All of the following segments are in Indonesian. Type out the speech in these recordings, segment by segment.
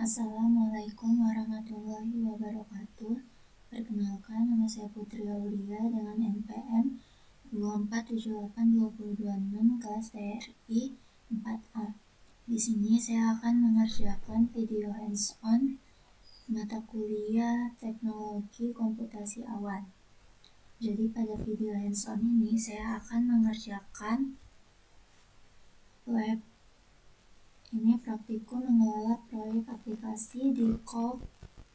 Assalamualaikum warahmatullahi wabarakatuh. Perkenalkan, nama saya Putri Aulia dengan NPM 24782026 kelas TRI 4A. Di sini saya akan mengerjakan video hands-on mata kuliah Teknologi Komputasi Awan. Jadi pada video hands-on ini saya akan mengerjakan lab ini praktikum mengelola proyek aplikasi di Colt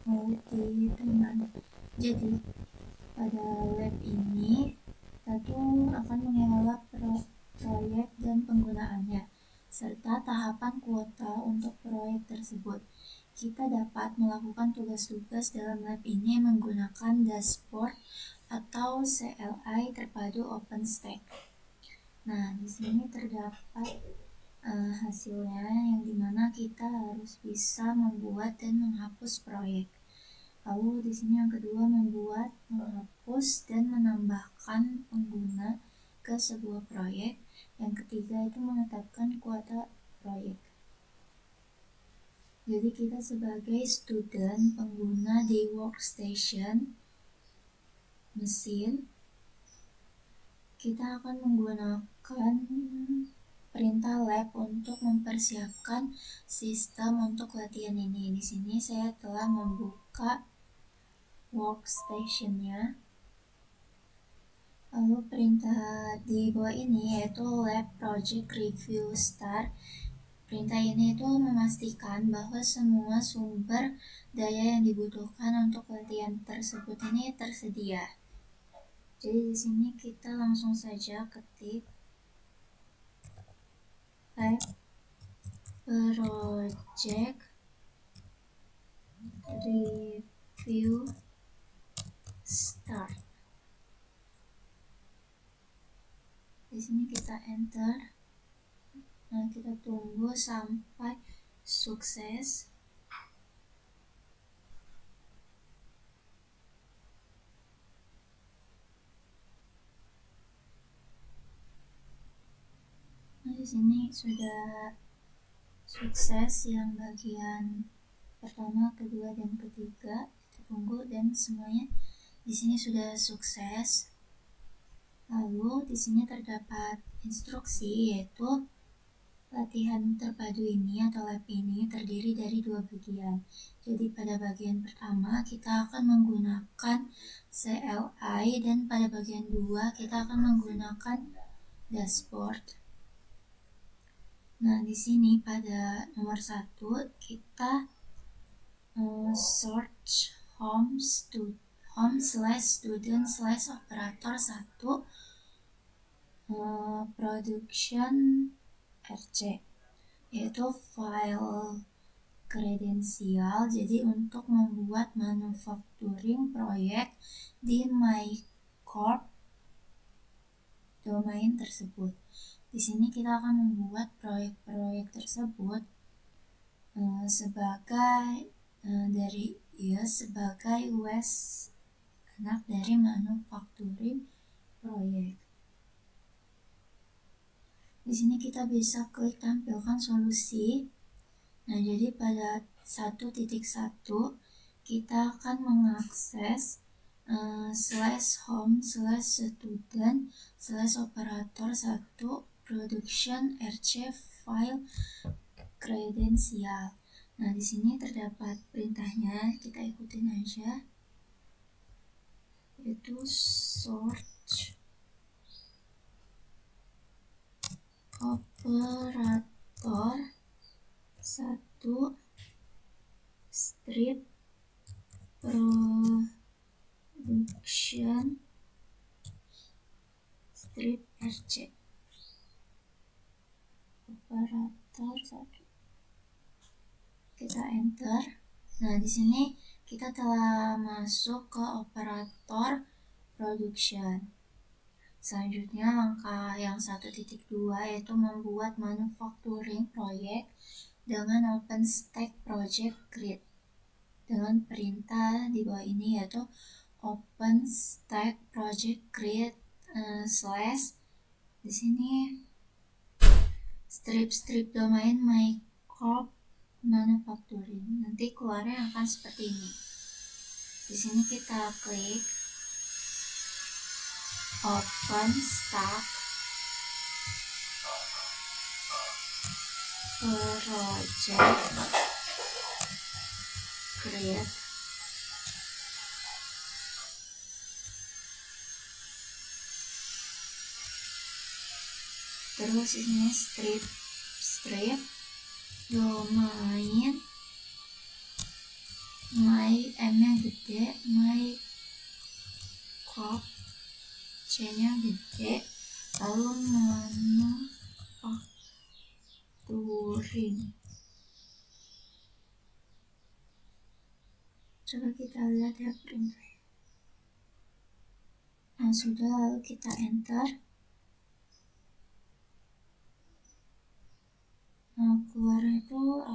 Multi-Tenant. Jadi pada lab ini kita tuh akan mengelola proyek dan penggunaannya serta tahapan kuota untuk proyek tersebut. Kita dapat melakukan tugas-tugas dalam lab ini menggunakan dashboard atau CLI terpadu OpenStack. Nah, di sini terdapat hasilnya yang dimana kita harus bisa membuat dan menghapus proyek. Lalu di sini yang kedua membuat, menghapus dan menambahkan pengguna ke sebuah proyek. Yang ketiga itu menetapkan kuota proyek. Jadi kita sebagai student pengguna di workstation mesin, kita akan menggunakan perintah lab untuk mempersiapkan sistem untuk latihan ini. Di sini saya telah membuka workstation-nya. Lalu perintah di bawah ini yaitu lab project review start. Perintah ini itu memastikan bahwa semua sumber daya yang dibutuhkan untuk latihan tersebut ini tersedia. Jadi di sini kita langsung saja ketik lab project review start. Di sini kita enter. Nah, kita tunggu sampai sukses. Nah, di sini sudah sukses yang bagian pertama, kedua, dan ketiga. Kita tunggu dan semuanya di sini sudah sukses. Lalu di sini terdapat instruksi yaitu latihan terpadu ini atau lab ini terdiri dari dua bagian. Jadi pada bagian pertama kita akan menggunakan CLI dan pada bagian dua kita akan menggunakan dashboard. Nah, di sini pada nomor 1 kita search home/student/operator 1 production RC, yaitu file kredensial. Jadi untuk membuat manufacturing proyek di MyCorp domain tersebut. Di sini kita akan membuat proyek-proyek tersebut sebagai US anak dari manufacturing proyek. Di sini kita bisa klik tampilkan solusi. Nah, jadi pada 1.1 kita akan mengakses /home/student/operator 1 production RC file kredensial. Nah, di sini terdapat perintahnya, kita ikutin aja. Yaitu search operator 1 strip production strip RC operator 1. Kita enter. Nah, di sini kita telah masuk ke operator production. Selanjutnya langkah yang 1.2 yaitu membuat manufacturing project dengan OpenStack Project Grid dengan perintah di bawah ini yaitu OpenStack Project Grid / di sini strip domain MyCorp manufacturing. Nanti keluarnya akan seperti ini. Di sini kita klik open stack project create. Terus ini strip domain my M-nya gede, my crop C-nya gede, lalu manufacturing. Coba kita lihat ya printer. Nah sudah, lalu kita enter. Nah keluar itu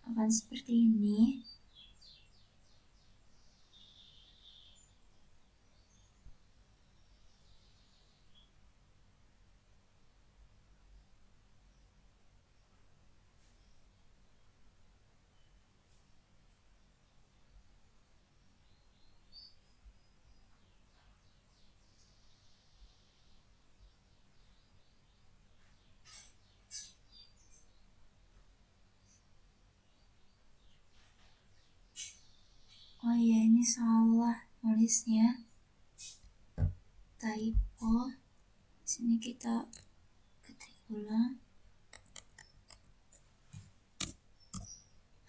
akan seperti ini. Oh iya, ini salah nulisnya, typo. Sini kita ketik ulang.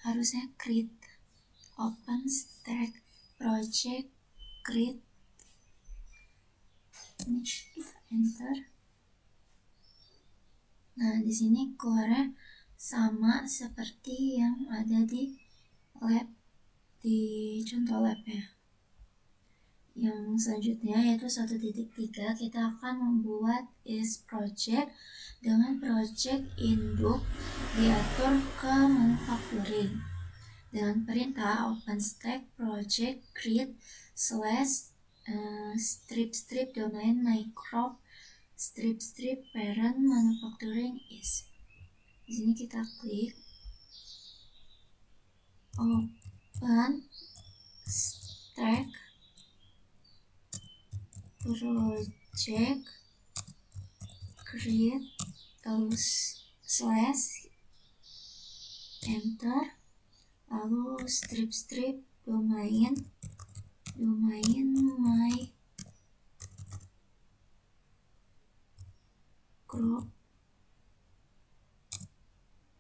Harusnya create open stack project create. Ini kita enter. Nah di sini keluarnya sama seperti yang ada di lab, di contoh labnya. Yang selanjutnya yaitu 1.3, kita akan membuat is project dengan project induk diatur ke manufacturing dengan perintah openstack project create slash strip domain micro strip parent manufacturing is. Di sini kita klik open stack project create lalu slash enter, lalu strip domain my crop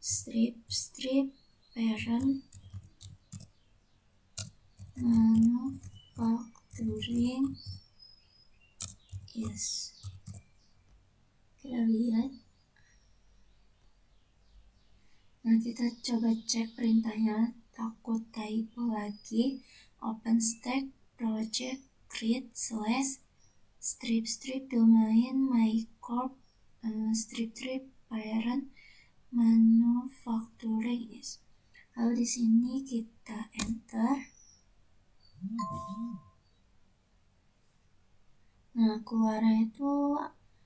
strip parent manufacturing is. Kita lihat. Nah kita coba cek perintahnya, takut typo lagi. Openstack project create slash strip domain my corp strip parent manufacturing is. Lalu di sini kita enter. Nah keluarnya itu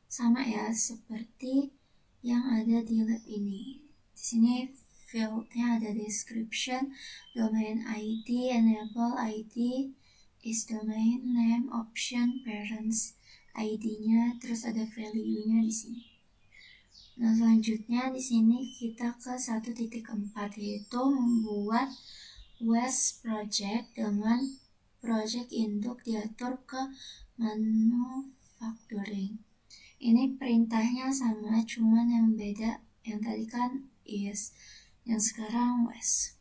sama ya seperti yang ada di lab ini. Di sini fieldnya ada description, domain ID, enable ID, is domain name, option, parents ID-nya, terus ada value-nya di sini. Nah selanjutnya di sini kita ke 1.4 yaitu membuat West project dengan project induk diatur ke manufacturing. Ini perintahnya sama, cuman yang beda. Yang tadi kan is, yang sekarang West.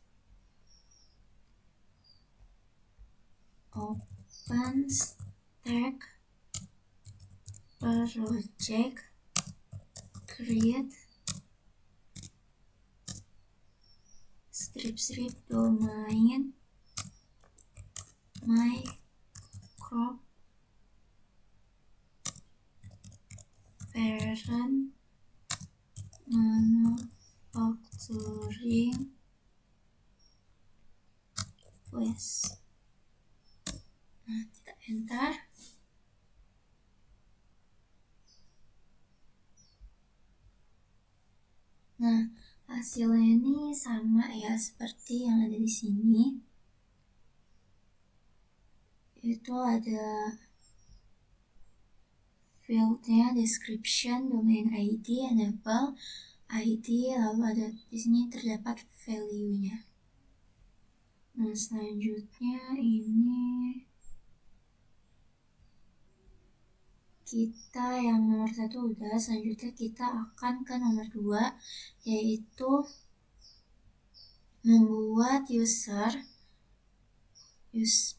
Open stack project create strip domain my crop parent manufacturing manufacturing waste. Nah, kita enter. Nah, hasilnya ini sama ya seperti yang ada di sini. Itu ada fieldnya, description, domain ID, enable ID, lalu ada di sini terdapat value-nya. Nah, selanjutnya ini kita yang nomor 1 udah, selanjutnya kita akan ke nomor 2, yaitu membuat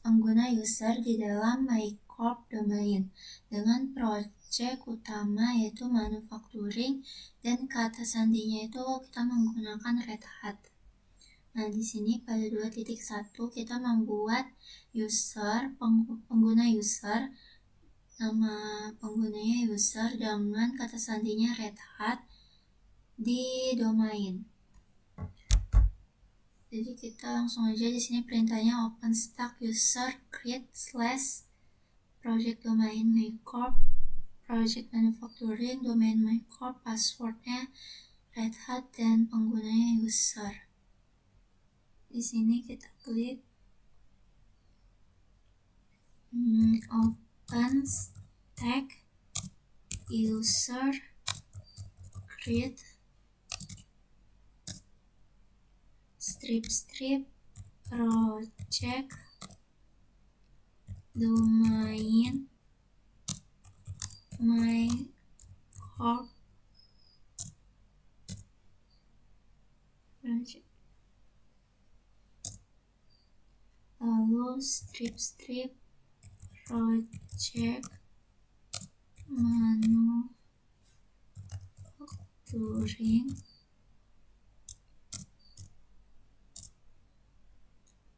pengguna user di dalam MyCorp domain dengan project utama yaitu manufacturing, dan kata sandinya itu kita menggunakan Red Hat. Nah, di sini pada 2.1 kita membuat pengguna user, nama penggunanya user dengan kata sandinya Red Hat di domain. Jadi kita langsung aja di sini perintahnya OpenStack user create / project domain MyCorp, project manufacturing, domain MyCorp, passwordnya Red Hat, dan penggunanya user. Di sini kita klik OpenStack user create / project domain MyCorp project, lalu / project manufacturing,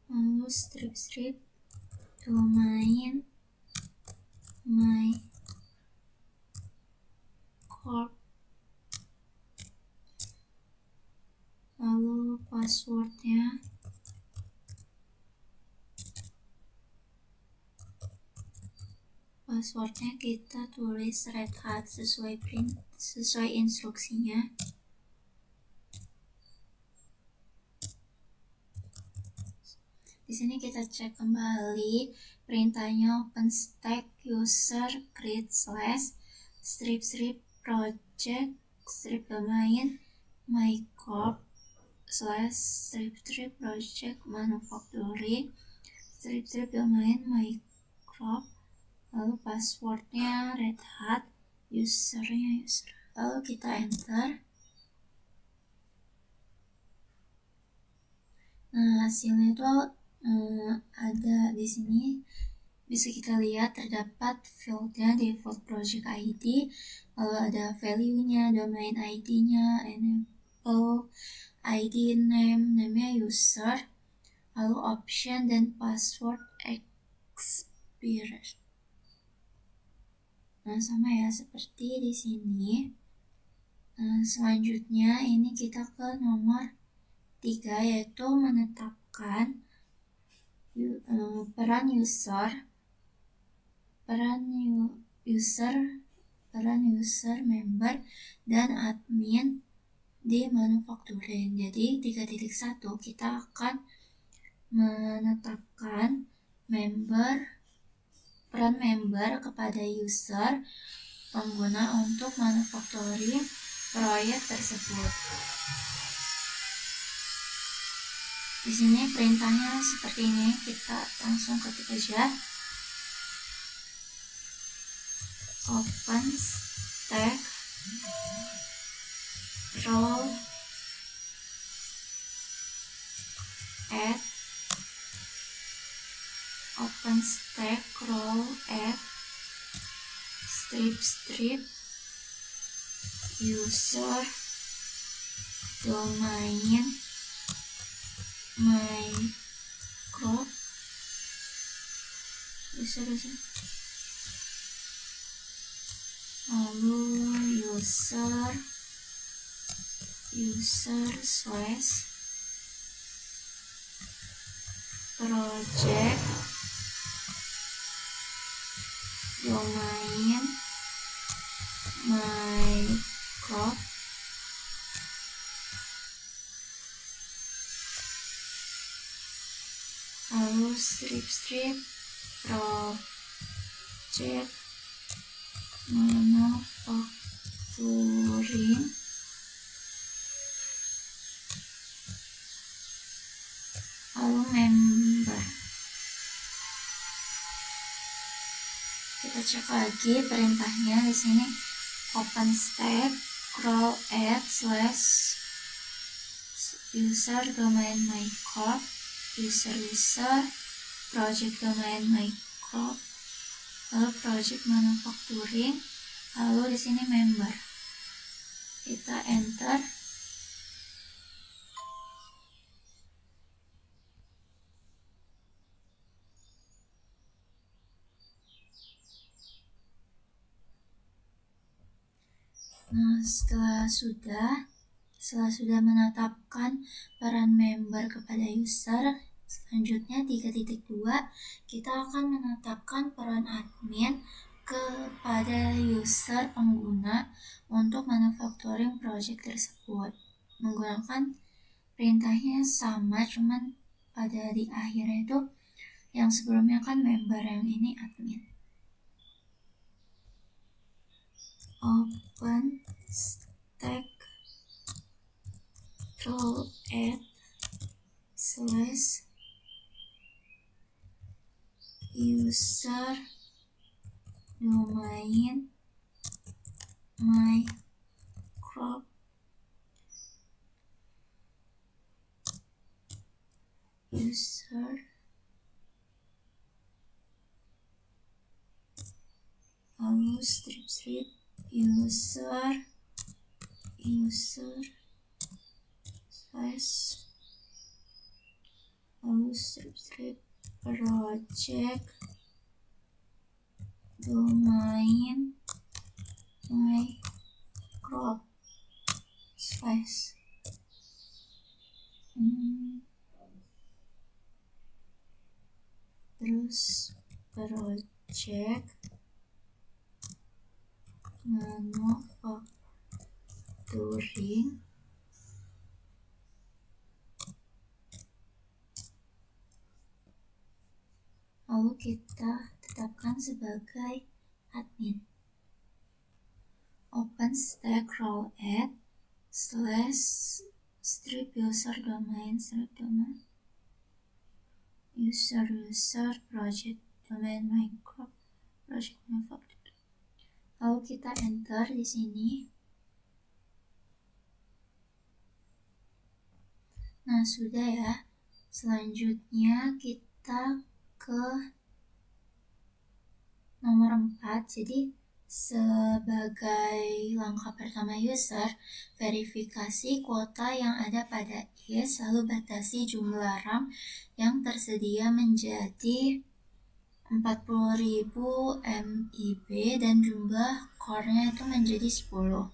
lalu / domain MyCorp, lalu passwordnya kita tulis Red Hat sesuai instruksinya. Di sini kita cek kembali perintahnya OpenStack user create / project / domain MyCorp / project manufacturing / domain MyCorp, lalu passwordnya Red Hat, usernya user, lalu kita enter. Nah, hasilnya itu ada di sini, bisa kita lihat terdapat fieldnya default project ID, lalu ada value-nya, domain ID-nya, enable ID, name-nya user, lalu option dan password expired. Nah, sama ya seperti di sini. Selanjutnya ini kita ke nomor 3, yaitu menetapkan peran user, member, dan admin di manufacturing. Jadi 3.1 kita akan menetapkan peran member kepada user pengguna untuk manufacturing proyek tersebut. Di sini perintahnya seperti ini, kita langsung ketik aja OpenStack role add OpenStack role add / user domain MyCorp lalu user slash project domain Mycroft lalu strip project manufacturing lalu member. Kita cek lagi perintahnya di sini. OpenStack crawl add slash user domain Mycroft user project domain Mycroft lalu project manufacturing lalu di sini member. Kita enter. Nah, setelah sudah menetapkan peran member kepada user, selanjutnya 3.2 kita akan menetapkan peran admin kepada user pengguna untuk manufacturing project tersebut. Menggunakan perintahnya sama, cuman pada di akhirnya itu yang sebelumnya kan member, yang ini admin. OpenStack crawl add slash user domain Mycroft user lalu strip user slash lalu strip project domain Mycroft slash terus project manufacturing lalu kita tetapkan sebagai admin. OpenStack crawl add slash strip user domain user project domain Mycroft project manufacturing. Lalu kita enter di sini. Nah, sudah ya. Selanjutnya kita ke nomor 4. Jadi sebagai langkah pertama user, verifikasi kuota yang ada pada is, lalu batasi jumlah RAM yang tersedia menjadi 40.000 MIB dan jumlah core-nya itu menjadi 10.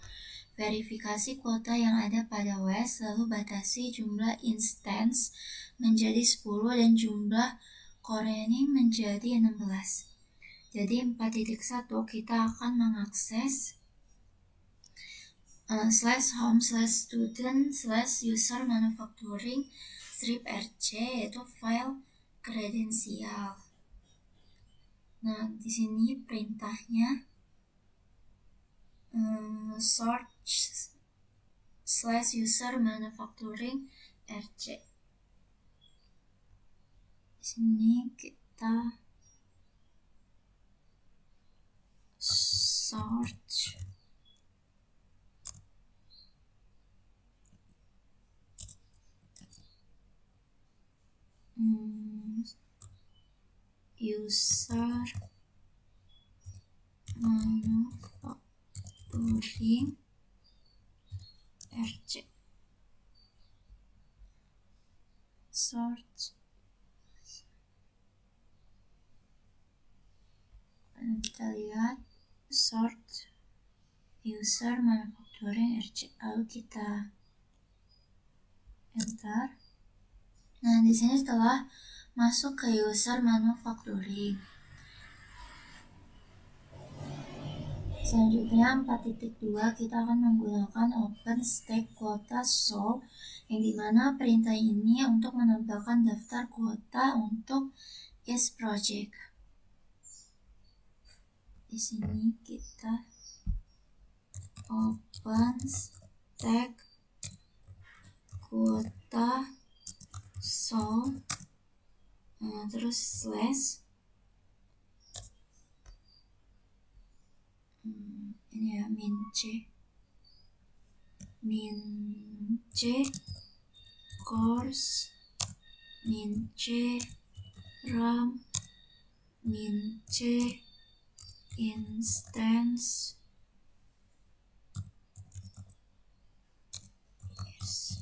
Verifikasi kuota yang ada pada OS, lalu batasi jumlah instance menjadi 10 dan jumlah core-nya ini menjadi 16. Jadi 4.1 kita akan mengakses /home/student/user manufacturing strip rc, yaitu file kredensial. Nah, di sini perintahnya /user manufacturing rc. Di sini kita search user manufacturing rc. Search. Kita lihat search user manufacturing rc, lalu kita enter. Nah, di sini setelah masuk ke user manufacturing, selanjutnya 4.2 kita akan menggunakan OpenStack Quota Show, yang dimana perintah ini untuk menampilkan daftar kuota untuk is project. Di sini kita OpenStack Quota Show, terus slash ini ya, min c course, min c ram, min c instance, yes.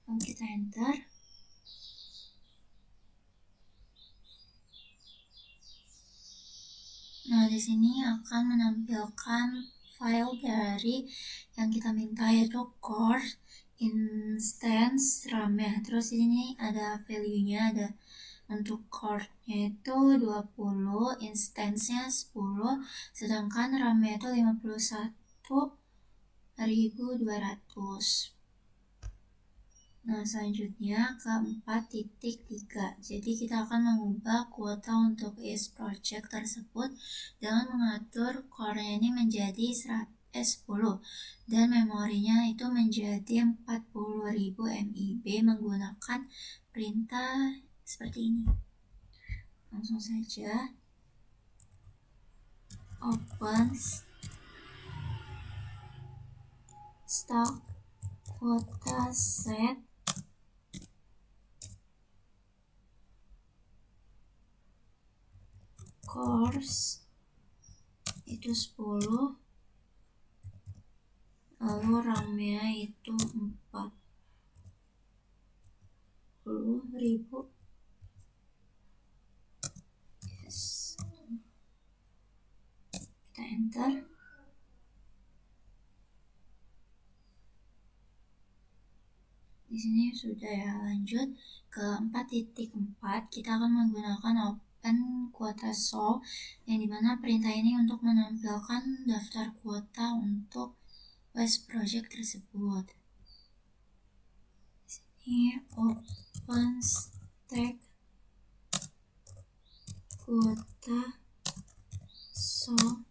Lalu kita enter. Nah, di sini akan menampilkan file dari yang kita minta, yaitu course, instance, RAM ya. Terus di sini ada value-nya, ada untuk core-nya itu 20, instance-nya 10, sedangkan RAM-nya itu 51.200. Nah, selanjutnya ke 4.3. Jadi kita akan mengubah kuota untuk is project tersebut dengan mengatur core-nya ini menjadi 10 dan memorinya itu menjadi 40.000 MB menggunakan perintah seperti ini. Langsung saja open stock quota set course itu 10, lalu RAM-nya itu 40.000. Yes. Kita enter. Di sini sudah ya. Lanjut ke 4.4, kita akan menggunakan open quota show, yang dimana perintah ini untuk menampilkan daftar kuota untuk West project tersebut. Di sini open stack quota show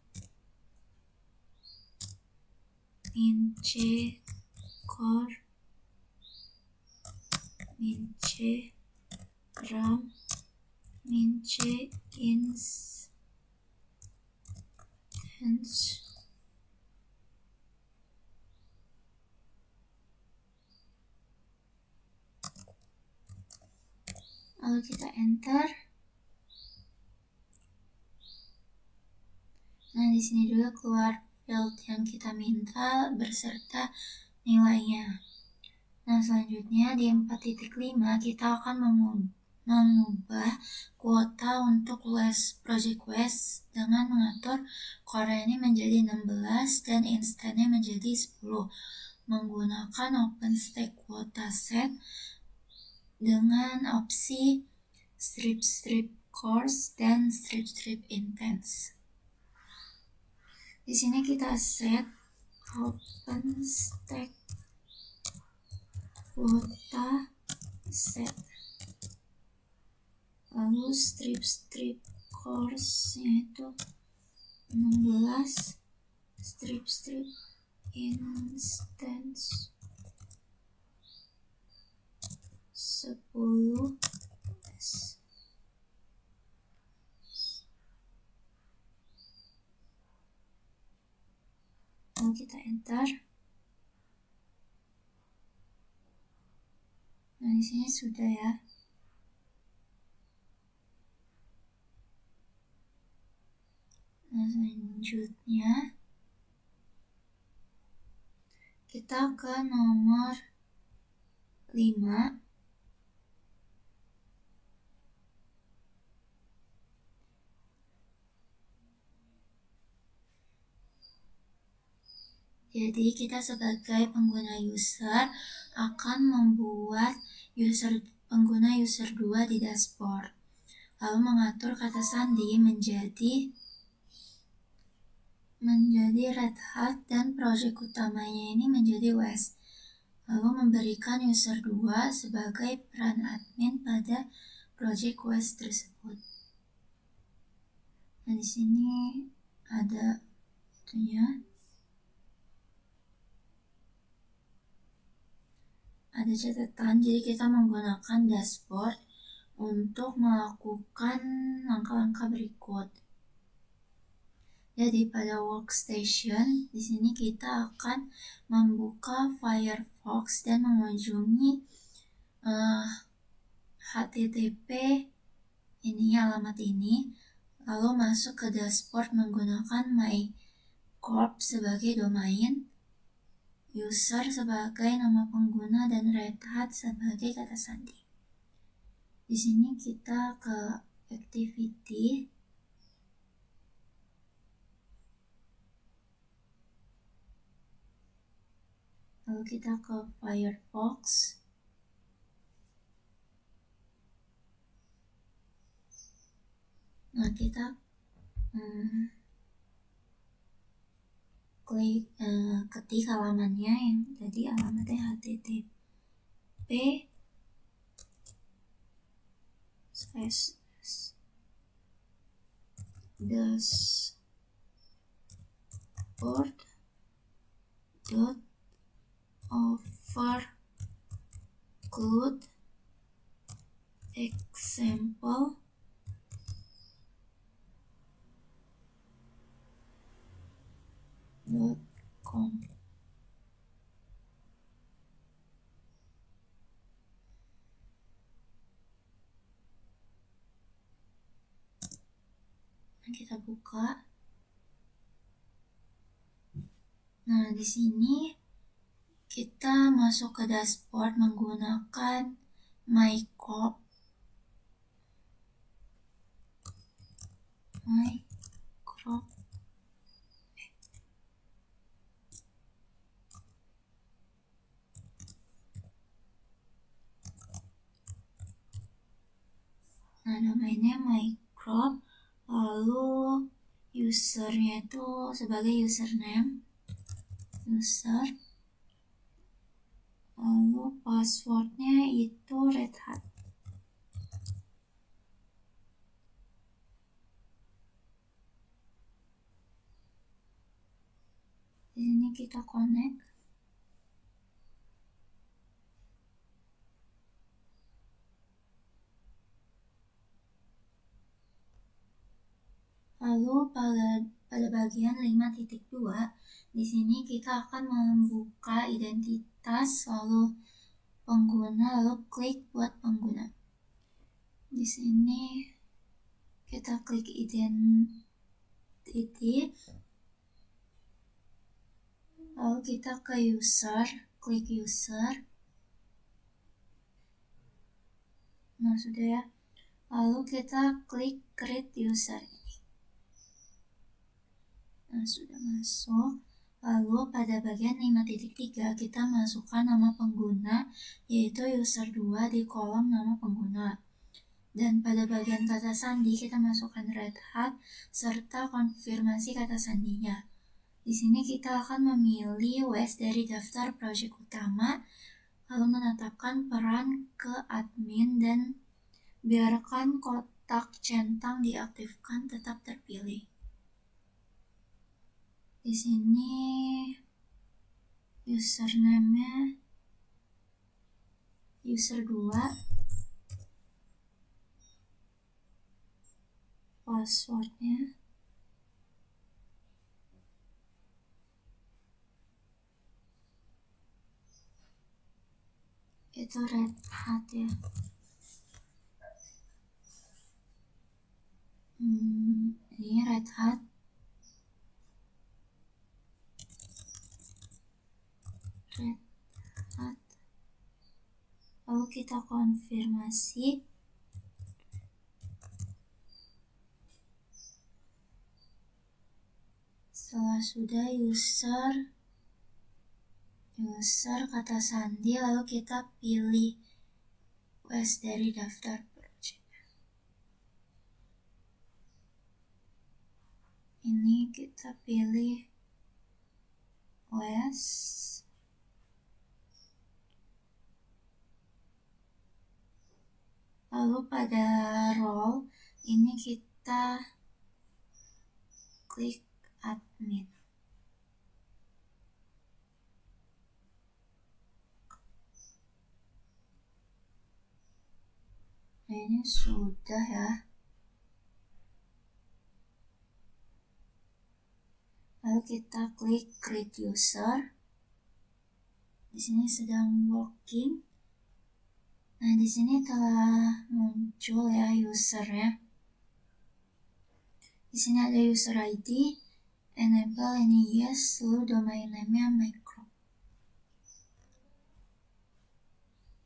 min c core, min c ram, min c instance, lalu kita enter. Nah, di sini juga keluar field yang kita minta beserta nilainya. Nah, selanjutnya di 4.5 kita akan mengubah kuota untuk project West dengan mengatur core ini menjadi 16 dan instance-nya menjadi 10 menggunakan OpenStack quota set dengan opsi strip course dan strip instance. Di sini kita set OpenStack quota set, lalu strip course itu 16, strip instance 10. Lalu kita enter. Nah, di sini sudah ya. Nah, selanjutnya kita ke nomor 5. Jadi kita sebagai pengguna user akan membuat pengguna user 2 di dashboard, lalu mengatur kata sandi menjadi Red Hat dan project utamanya ini menjadi Wes. Lalu memberikan user 2 sebagai peran admin pada project Wes tersebut. Nah, di sini ada itunya. Ada catatan, jadi kita menggunakan dashboard untuk melakukan langkah-langkah berikut. Jadi pada workstation, di sini kita akan membuka Firefox dan mengunjungi http alamat ini, lalu masuk ke dashboard menggunakan mycorp sebagai domain, user sebagai nama pengguna, dan Red Hat sebagai kata sandi. Di sini kita ke activity, lalu kita ke Firefox, nah kita klik ketik halamannya yang tadi alamatnya http://dashboard.overcloud example.com. Nah, kita buka. Nah, di sini kita masuk ke dashboard menggunakan mycorp. Nah, domainnya mycorp, lalu usernya itu sebagai username, user, lalu passwordnya itu Red Hat. Di sini kita connect. Lalu pada bagian 5.2, di sini kita akan membuka identitas, lalu pengguna, lalu klik buat pengguna. Di sini kita klik identity, lalu kita ke user, klik user. Nah, sudah ya. Lalu kita klik create user ini. Nah, sudah masuk. Lalu pada bagian 5.3 kita masukkan nama pengguna, yaitu user 2 di kolom nama pengguna. Dan pada bagian kata sandi kita masukkan Red Hat serta konfirmasi kata sandinya. Di sini kita akan memilih Wes dari daftar project utama, lalu menetapkan peran ke admin dan biarkan kotak centang diaktifkan tetap terpilih. Di sini username-nya user 2, passwordnya itu Red Hat ya. Ini Red Hat. Lalu kita konfirmasi. Setelah sudah, user user, kata sandi, lalu kita pilih Wes dari daftar project. Ini kita pilih Wes. Lalu pada role ini kita klik admin. Nah, ini sudah ya. Lalu kita klik create user. Di sini sedang working. Nah, di sini telah muncul ya usernya. Di sini ada user ID, enable ini yes, lalu domain name-nya micro.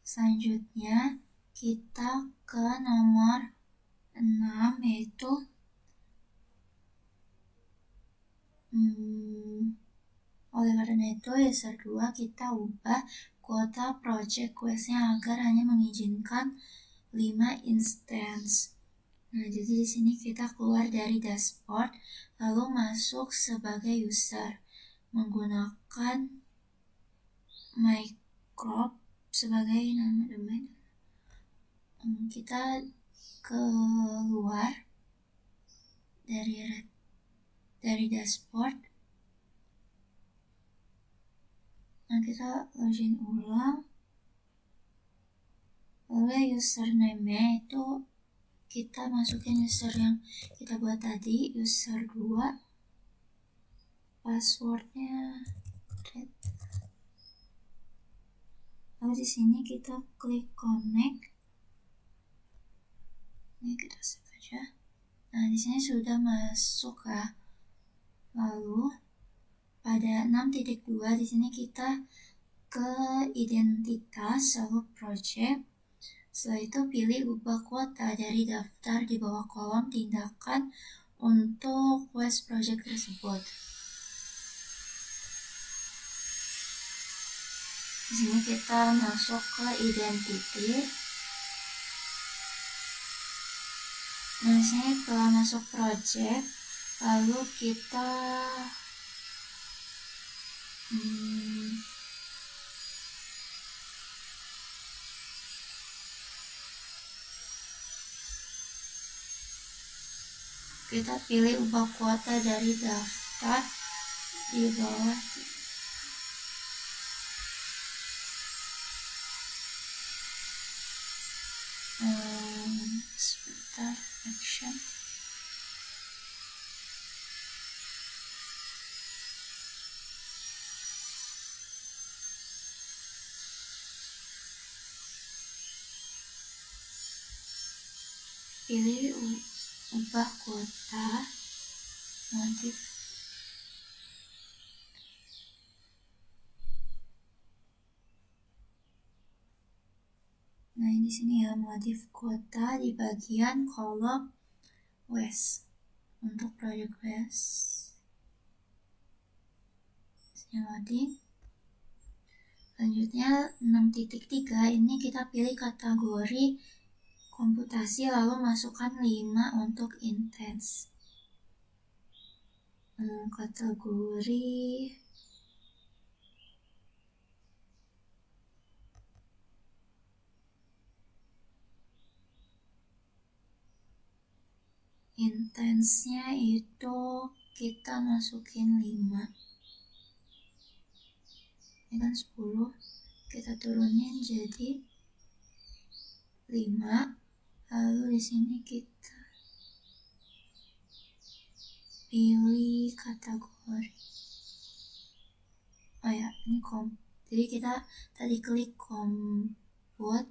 Selanjutnya kita ke nomor 6 yaitu oleh karena itu user 2 kita ubah kuota project quest-nya agar hanya mengizinkan 5 instance. Nah, jadi di sini kita keluar dari dashboard lalu masuk sebagai user menggunakan micro sebagai nama domain. Kita keluar dari dashboard. Nah, kita login ulang. Lalu username-nya itu kita masukin user yang kita buat tadi, user 2. Passwordnya lalu di sini kita klik connect. Ini kita save aja. Nah, di sini sudah masuk ya. Lalu pada 6.2 di sini kita ke identitas lalu project. Setelah itu pilih ubah kuota dari daftar di bawah kolom tindakan untuk quest project tersebut. Di sini kita masuk ke identity. Nah, di sini telah masuk project, lalu kita pilih ubah kuota dari daftar di bawah. Sebentar, action. Pilih ubah kuota, modif. Nah, di sini ya modif kuota di bagian kolom Wes untuk project Wes. Ini loading. Selanjutnya 6.3 ini kita pilih kategori komputasi lalu masukkan 5 untuk intens. Kategori intensnya itu kita masukin 5. Ini kan 10, kita turunin jadi 5. Lalu di sini kita pilih kategori. Oh ya, ini jadi kita tadi klik compute.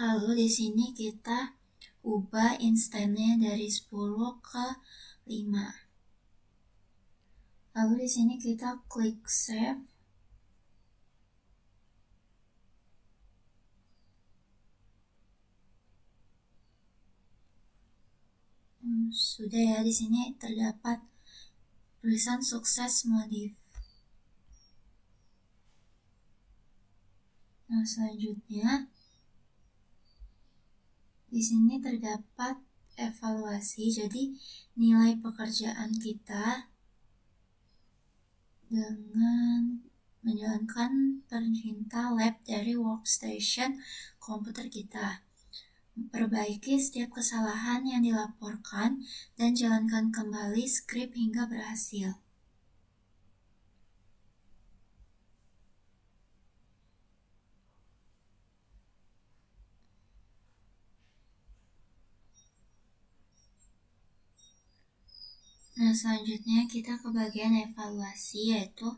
Lalu di sini kita ubah instannya dari 10 ke 5. Lalu di sini kita klik save. Sudah ya, di sini terdapat tulisan sukses modif. Nah, selanjutnya di sini terdapat evaluasi, jadi nilai pekerjaan kita dengan menjalankan perintah lab dari workstation komputer kita. Perbaiki setiap kesalahan yang dilaporkan dan jalankan kembali skrip hingga berhasil. Nah, selanjutnya kita ke bagian evaluasi, yaitu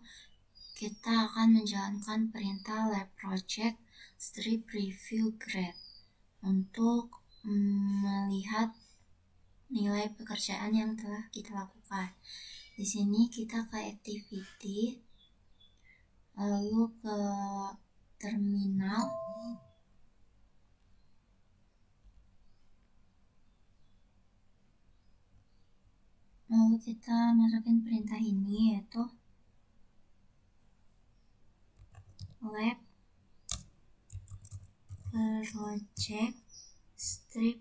kita akan menjalankan perintah lab project strip review grade untuk melihat nilai pekerjaan yang telah kita lakukan. Di sini kita ke activity, lalu ke terminal, lalu kita masukin perintah ini, yaitu lab project strip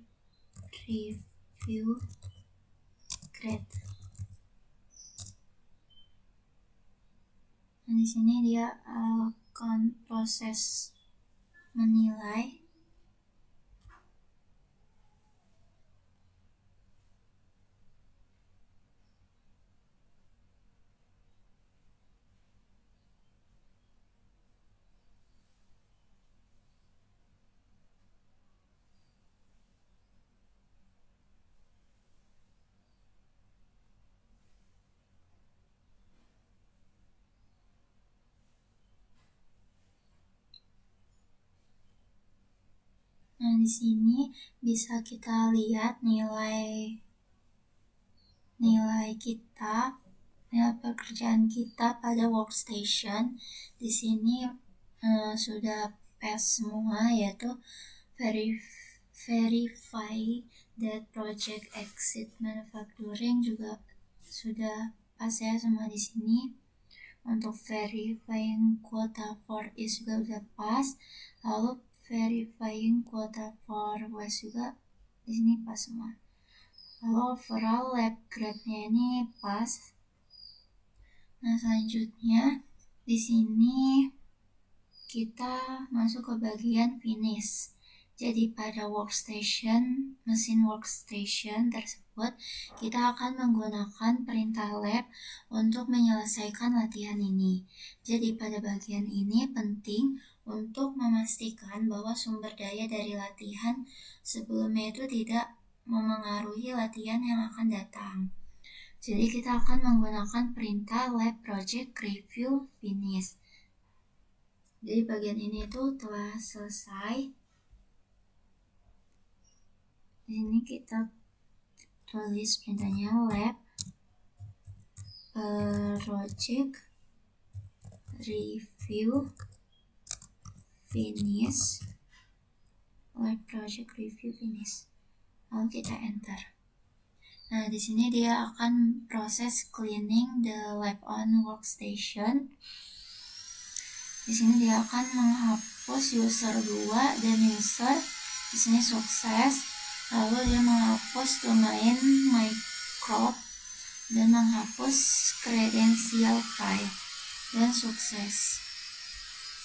review grade. Nah, di sini dia akan proses menilai Nah, di sini bisa kita lihat nilai pekerjaan kita pada workstation. Di sini sudah pass semua, yaitu verify that project exit manufacturing juga sudah pas ya semua di sini. Untuk verifying quota for is juga udah pas, lalu verifying quota for waste juga di sini pas semua. Lalu overall lab grade-nya ini pas. Nah, selanjutnya di sini kita masuk ke bagian finish. Jadi pada mesin workstation tersebut, kita akan menggunakan perintah lab untuk menyelesaikan latihan ini. Jadi pada bagian ini penting untuk memastikan bahwa sumber daya dari latihan sebelumnya itu tidak memengaruhi latihan yang akan datang. Jadi kita akan menggunakan perintah lab project review finish. Jadi bagian ini tuh telah selesai. Di sini kita tulis perintahnya lab project review finish, lab project review finish. Lalu kita enter. Nah, di sini dia akan proses cleaning the lab on workstation. Di sini dia akan menghapus user 2 dan user. Di sini sukses. Lalu dia menghapus domain Microsoft dan menghapus credential file dan sukses.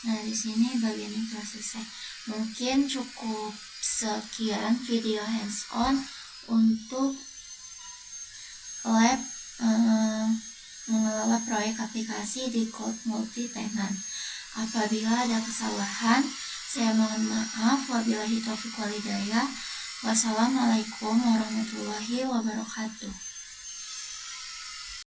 Nah, di sini bagian ini telah selesai. Mungkin cukup sekian video hands-on untuk lab mengelola proyek aplikasi di cloud multi-tenant. Apabila ada kesalahan, saya mohon maaf. Wabillahi taufiq wal hidayah. Wassalamualaikum warahmatullahi wabarakatuh.